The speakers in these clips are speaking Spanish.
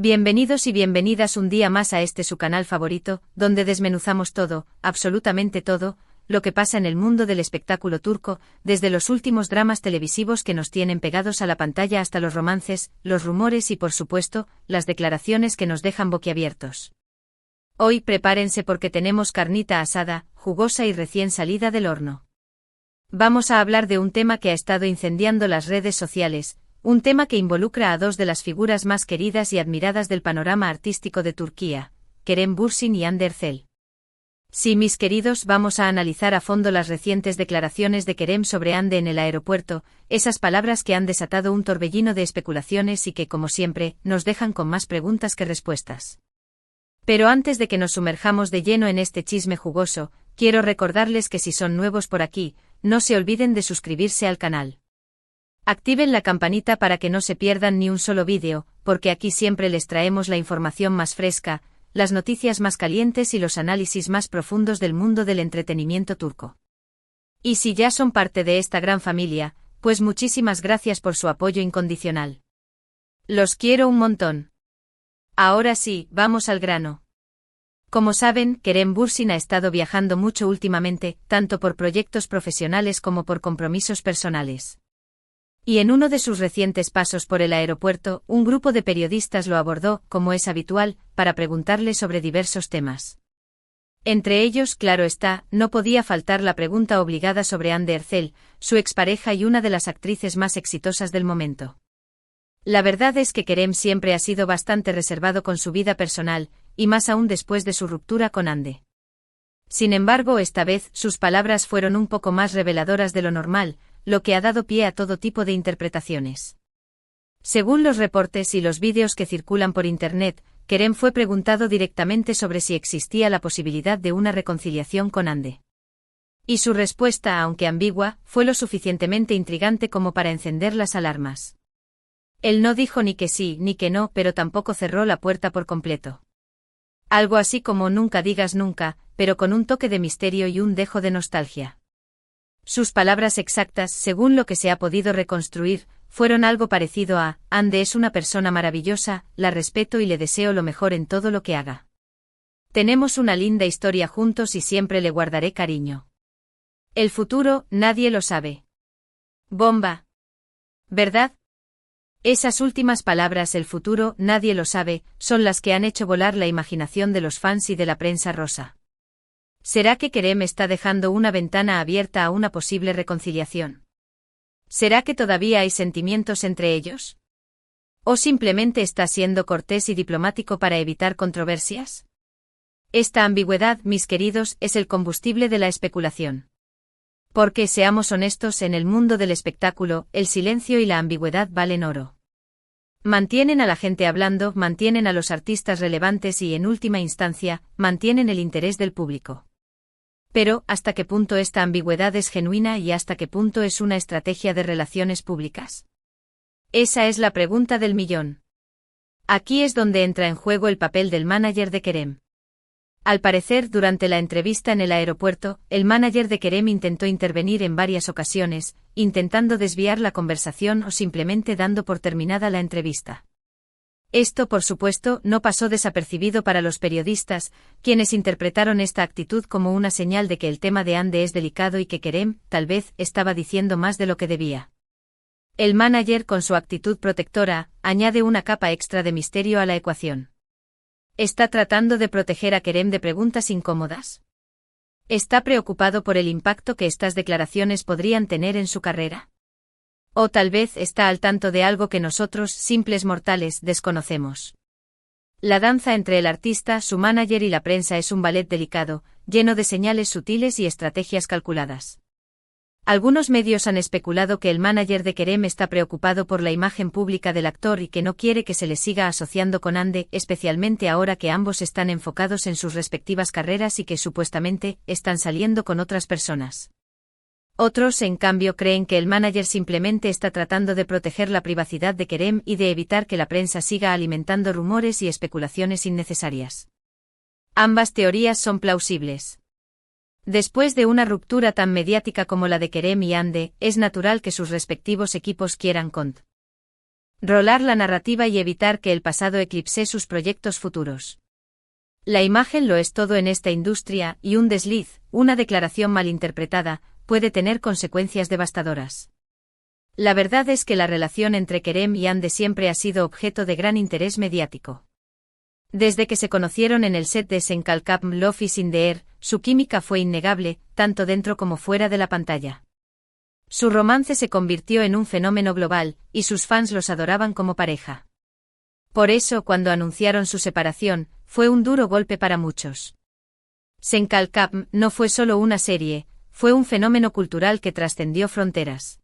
Bienvenidos y bienvenidas un día más a este su canal favorito, donde desmenuzamos todo, absolutamente todo, lo que pasa en el mundo del espectáculo turco, desde los últimos dramas televisivos que nos tienen pegados a la pantalla hasta los romances, los rumores y por supuesto, las declaraciones que nos dejan boquiabiertos. Hoy prepárense porque tenemos carnita asada, jugosa y recién salida del horno. Vamos a hablar de un tema que ha estado incendiando las redes sociales, un tema que involucra a dos de las figuras más queridas y admiradas del panorama artístico de Turquía, Kerem Bürsin y Hande Erçel. Sí, mis queridos, vamos a analizar a fondo las recientes declaraciones de Kerem sobre Hande en el aeropuerto, esas palabras que han desatado un torbellino de especulaciones y que, como siempre, nos dejan con más preguntas que respuestas. Pero antes de que nos sumerjamos de lleno en este chisme jugoso, quiero recordarles que si son nuevos por aquí, no se olviden de suscribirse al canal. Activen la campanita para que no se pierdan ni un solo vídeo, porque aquí siempre les traemos la información más fresca, las noticias más calientes y los análisis más profundos del mundo del entretenimiento turco. Y si ya son parte de esta gran familia, pues muchísimas gracias por su apoyo incondicional. Los quiero un montón. Ahora sí, vamos al grano. Como saben, Kerem Bürsin ha estado viajando mucho últimamente, tanto por proyectos profesionales como por compromisos personales. Y en uno de sus recientes pasos por el aeropuerto, un grupo de periodistas lo abordó, como es habitual, para preguntarle sobre diversos temas. Entre ellos, claro está, no podía faltar la pregunta obligada sobre Hande Erçel, su expareja y una de las actrices más exitosas del momento. La verdad es que Kerem siempre ha sido bastante reservado con su vida personal, y más aún después de su ruptura con Hande. Sin embargo, esta vez, sus palabras fueron un poco más reveladoras de lo normal, lo que ha dado pie a todo tipo de interpretaciones. Según los reportes y los vídeos que circulan por internet, Kerem fue preguntado directamente sobre si existía la posibilidad de una reconciliación con Hande. Y su respuesta, aunque ambigua, fue lo suficientemente intrigante como para encender las alarmas. Él no dijo ni que sí ni que no, pero tampoco cerró la puerta por completo. Algo así como nunca digas nunca, pero con un toque de misterio y un dejo de nostalgia. Sus palabras exactas, según lo que se ha podido reconstruir, fueron algo parecido a: Hande es una persona maravillosa, la respeto y le deseo lo mejor en todo lo que haga. Tenemos una linda historia juntos y siempre le guardaré cariño. El futuro, nadie lo sabe. Bomba. ¿Verdad? Esas últimas palabras, el futuro, nadie lo sabe, son las que han hecho volar la imaginación de los fans y de la prensa rosa. ¿Será que Kerem está dejando una ventana abierta a una posible reconciliación? ¿Será que todavía hay sentimientos entre ellos? ¿O simplemente está siendo cortés y diplomático para evitar controversias? Esta ambigüedad, mis queridos, es el combustible de la especulación. Porque, seamos honestos, en el mundo del espectáculo, el silencio y la ambigüedad valen oro. Mantienen a la gente hablando, mantienen a los artistas relevantes y, en última instancia, mantienen el interés del público. Pero, ¿hasta qué punto esta ambigüedad es genuina y hasta qué punto es una estrategia de relaciones públicas? Esa es la pregunta del millón. Aquí es donde entra en juego el papel del mánager de Kerem. Al parecer, durante la entrevista en el aeropuerto, el mánager de Kerem intentó intervenir en varias ocasiones, intentando desviar la conversación o simplemente dando por terminada la entrevista. Esto, por supuesto, no pasó desapercibido para los periodistas, quienes interpretaron esta actitud como una señal de que el tema de Hande es delicado y que Kerem, tal vez, estaba diciendo más de lo que debía. El mánager, con su actitud protectora, añade una capa extra de misterio a la ecuación. ¿Está tratando de proteger a Kerem de preguntas incómodas? ¿Está preocupado por el impacto que estas declaraciones podrían tener en su carrera? O tal vez está al tanto de algo que nosotros, simples mortales, desconocemos. La danza entre el artista, su mánager y la prensa es un ballet delicado, lleno de señales sutiles y estrategias calculadas. Algunos medios han especulado que el mánager de Kerem está preocupado por la imagen pública del actor y que no quiere que se le siga asociando con Hande, especialmente ahora que ambos están enfocados en sus respectivas carreras y que supuestamente están saliendo con otras personas. Otros, en cambio, creen que el mánager simplemente está tratando de proteger la privacidad de Kerem y de evitar que la prensa siga alimentando rumores y especulaciones innecesarias. Ambas teorías son plausibles. Después de una ruptura tan mediática como la de Kerem y Hande, es natural que sus respectivos equipos quieran Rolar la narrativa y evitar que el pasado eclipse sus proyectos futuros. La imagen lo es todo en esta industria, y un desliz, una declaración malinterpretada, puede tener consecuencias devastadoras. La verdad es que la relación entre Kerem y Hande siempre ha sido objeto de gran interés mediático. Desde que se conocieron en el set de Senkalkam Love is in the Air, su química fue innegable, tanto dentro como fuera de la pantalla. Su romance se convirtió en un fenómeno global, y sus fans los adoraban como pareja. Por eso, cuando anunciaron su separación, fue un duro golpe para muchos. Senkalkam no fue solo una serie, fue un fenómeno cultural que trascendió fronteras.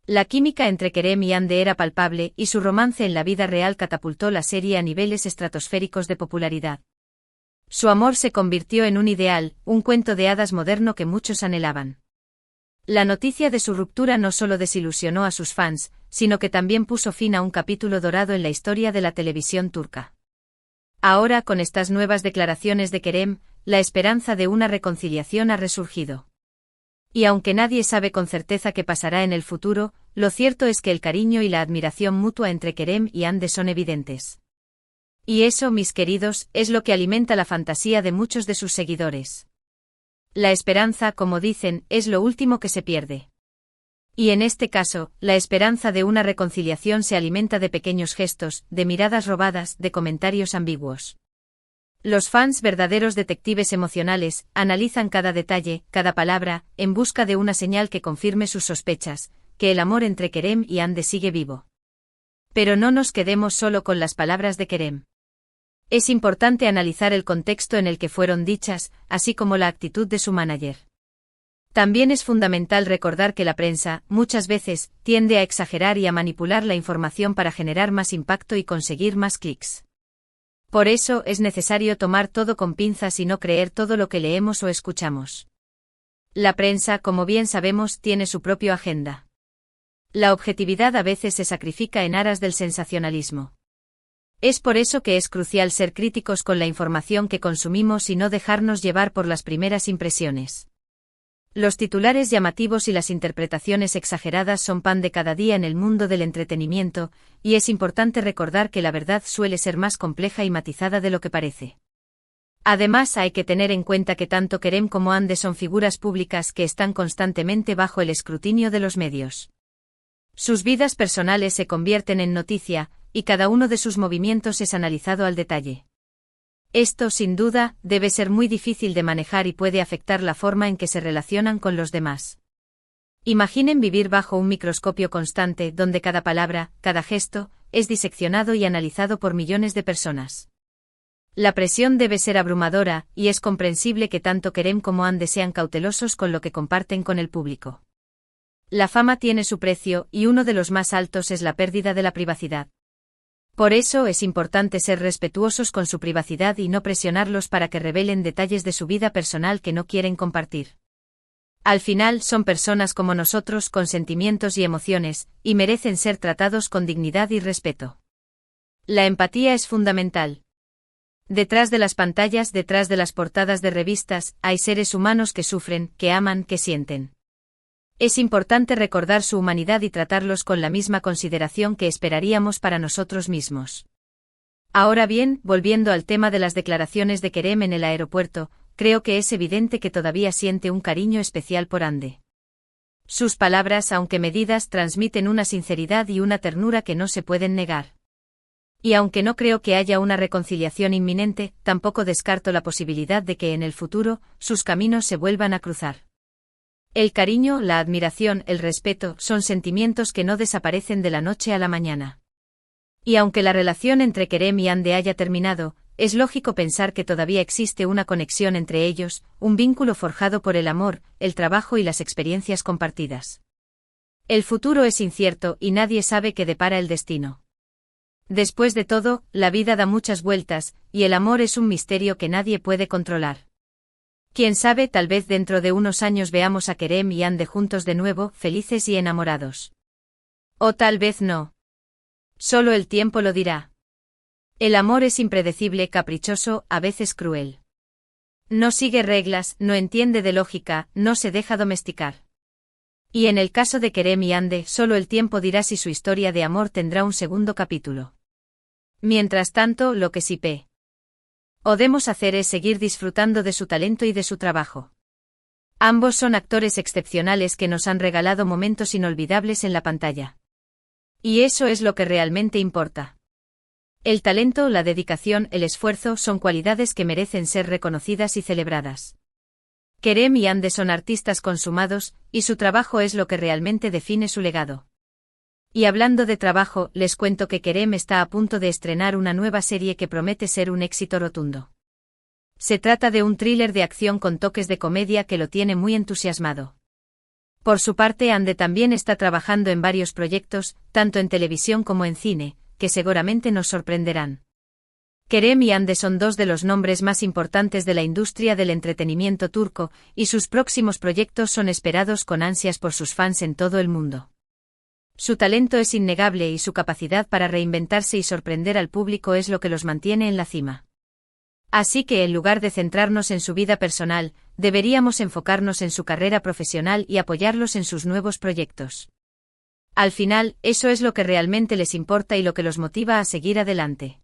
La química entre Kerem y Hande era palpable y su romance en la vida real catapultó la serie a niveles estratosféricos de popularidad. Su amor se convirtió en un ideal, un cuento de hadas moderno que muchos anhelaban. La noticia de su ruptura no solo desilusionó a sus fans, sino que también puso fin a un capítulo dorado en la historia de la televisión turca. Ahora, con estas nuevas declaraciones de Kerem, la esperanza de una reconciliación ha resurgido. Y aunque nadie sabe con certeza qué pasará en el futuro, lo cierto es que el cariño y la admiración mutua entre Kerem y Hande son evidentes. Y eso, mis queridos, es lo que alimenta la fantasía de muchos de sus seguidores. La esperanza, como dicen, es lo último que se pierde. Y en este caso, la esperanza de una reconciliación se alimenta de pequeños gestos, de miradas robadas, de comentarios ambiguos. Los fans, verdaderos detectives emocionales, analizan cada detalle, cada palabra, en busca de una señal que confirme sus sospechas, que el amor entre Kerem y Hande sigue vivo. Pero no nos quedemos solo con las palabras de Kerem. Es importante analizar el contexto en el que fueron dichas, así como la actitud de su manager. También es fundamental recordar que la prensa, muchas veces, tiende a exagerar y a manipular la información para generar más impacto y conseguir más clics. Por eso es necesario tomar todo con pinzas y no creer todo lo que leemos o escuchamos. La prensa, como bien sabemos, tiene su propia agenda. La objetividad a veces se sacrifica en aras del sensacionalismo. Es por eso que es crucial ser críticos con la información que consumimos y no dejarnos llevar por las primeras impresiones. Los titulares llamativos y las interpretaciones exageradas son pan de cada día en el mundo del entretenimiento, y es importante recordar que la verdad suele ser más compleja y matizada de lo que parece. Además, hay que tener en cuenta que tanto Kerem como Hande son figuras públicas que están constantemente bajo el escrutinio de los medios. Sus vidas personales se convierten en noticia, y cada uno de sus movimientos es analizado al detalle. Esto, sin duda, debe ser muy difícil de manejar y puede afectar la forma en que se relacionan con los demás. Imaginen vivir bajo un microscopio constante donde cada palabra, cada gesto, es diseccionado y analizado por millones de personas. La presión debe ser abrumadora, y es comprensible que tanto Kerem como Hande sean cautelosos con lo que comparten con el público. La fama tiene su precio, y uno de los más altos es la pérdida de la privacidad. Por eso es importante ser respetuosos con su privacidad y no presionarlos para que revelen detalles de su vida personal que no quieren compartir. Al final son personas como nosotros con sentimientos y emociones, y merecen ser tratados con dignidad y respeto. La empatía es fundamental. Detrás de las pantallas, detrás de las portadas de revistas, hay seres humanos que sufren, que aman, que sienten. Es importante recordar su humanidad y tratarlos con la misma consideración que esperaríamos para nosotros mismos. Ahora bien, volviendo al tema de las declaraciones de Kerem en el aeropuerto, creo que es evidente que todavía siente un cariño especial por Hande. Sus palabras, aunque medidas, transmiten una sinceridad y una ternura que no se pueden negar. Y aunque no creo que haya una reconciliación inminente, tampoco descarto la posibilidad de que en el futuro, sus caminos se vuelvan a cruzar. El cariño, la admiración, el respeto, son sentimientos que no desaparecen de la noche a la mañana. Y aunque la relación entre Kerem y Hande haya terminado, es lógico pensar que todavía existe una conexión entre ellos, un vínculo forjado por el amor, el trabajo y las experiencias compartidas. El futuro es incierto y nadie sabe qué depara el destino. Después de todo, la vida da muchas vueltas, y el amor es un misterio que nadie puede controlar. Quién sabe, tal vez dentro de unos años veamos a Kerem y Hande juntos de nuevo, felices y enamorados. O tal vez no. Solo el tiempo lo dirá. El amor es impredecible, caprichoso, a veces cruel. No sigue reglas, no entiende de lógica, no se deja domesticar. Y en el caso de Kerem y Hande, solo el tiempo dirá si su historia de amor tendrá un segundo capítulo. Mientras tanto, lo que sí podemos hacer es seguir disfrutando de su talento y de su trabajo. Ambos son actores excepcionales que nos han regalado momentos inolvidables en la pantalla. Y eso es lo que realmente importa. El talento, la dedicación, el esfuerzo son cualidades que merecen ser reconocidas y celebradas. Kerem y Hande son artistas consumados, y su trabajo es lo que realmente define su legado. Y hablando de trabajo, les cuento que Kerem está a punto de estrenar una nueva serie que promete ser un éxito rotundo. Se trata de un thriller de acción con toques de comedia que lo tiene muy entusiasmado. Por su parte, Hande también está trabajando en varios proyectos, tanto en televisión como en cine, que seguramente nos sorprenderán. Kerem y Hande son dos de los nombres más importantes de la industria del entretenimiento turco, y sus próximos proyectos son esperados con ansias por sus fans en todo el mundo. Su talento es innegable y su capacidad para reinventarse y sorprender al público es lo que los mantiene en la cima. Así que en lugar de centrarnos en su vida personal, deberíamos enfocarnos en su carrera profesional y apoyarlos en sus nuevos proyectos. Al final, eso es lo que realmente les importa y lo que los motiva a seguir adelante.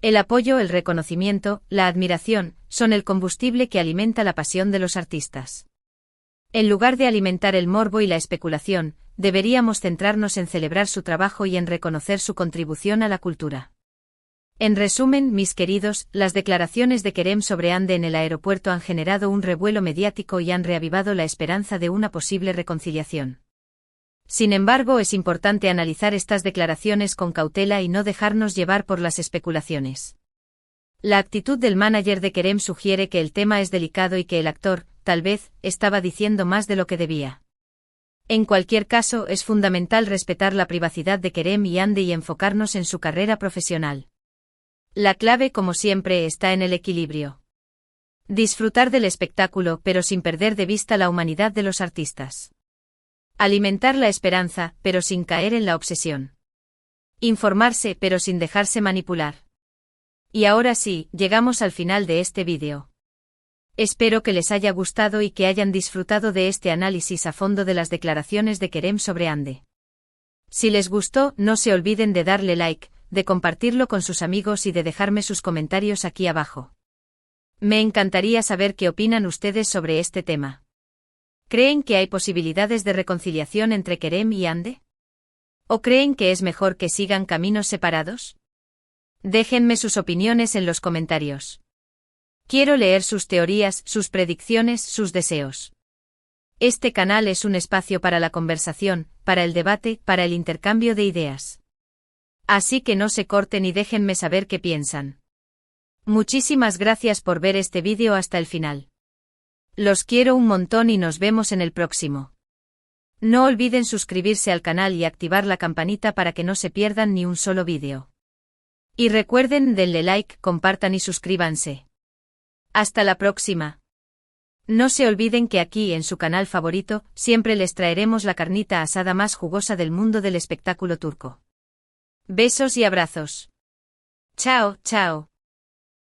El apoyo, el reconocimiento, la admiración, son el combustible que alimenta la pasión de los artistas. En lugar de alimentar el morbo y la especulación, deberíamos centrarnos en celebrar su trabajo y en reconocer su contribución a la cultura. En resumen, mis queridos, las declaraciones de Kerem sobre Hande en el aeropuerto han generado un revuelo mediático y han reavivado la esperanza de una posible reconciliación. Sin embargo, es importante analizar estas declaraciones con cautela y no dejarnos llevar por las especulaciones. La actitud del manager de Kerem sugiere que el tema es delicado y que el actor, tal vez, estaba diciendo más de lo que debía. En cualquier caso, es fundamental respetar la privacidad de Kerem y Hande y enfocarnos en su carrera profesional. La clave, como siempre, está en el equilibrio. Disfrutar del espectáculo, pero sin perder de vista la humanidad de los artistas. Alimentar la esperanza, pero sin caer en la obsesión. Informarse, pero sin dejarse manipular. Y ahora sí, llegamos al final de este vídeo. Espero que les haya gustado y que hayan disfrutado de este análisis a fondo de las declaraciones de Kerem sobre Hande. Si les gustó, no se olviden de darle like, de compartirlo con sus amigos y de dejarme sus comentarios aquí abajo. Me encantaría saber qué opinan ustedes sobre este tema. ¿Creen que hay posibilidades de reconciliación entre Kerem y Hande? ¿O creen que es mejor que sigan caminos separados? Déjenme sus opiniones en los comentarios. Quiero leer sus teorías, sus predicciones, sus deseos. Este canal es un espacio para la conversación, para el debate, para el intercambio de ideas. Así que no se corten y déjenme saber qué piensan. Muchísimas gracias por ver este vídeo hasta el final. Los quiero un montón y nos vemos en el próximo. No olviden suscribirse al canal y activar la campanita para que no se pierdan ni un solo vídeo. Y recuerden, denle like, compartan y suscríbanse. Hasta la próxima. No se olviden que aquí en su canal favorito, siempre les traeremos la carnita asada más jugosa del mundo del espectáculo turco. Besos y abrazos. Chao, chao.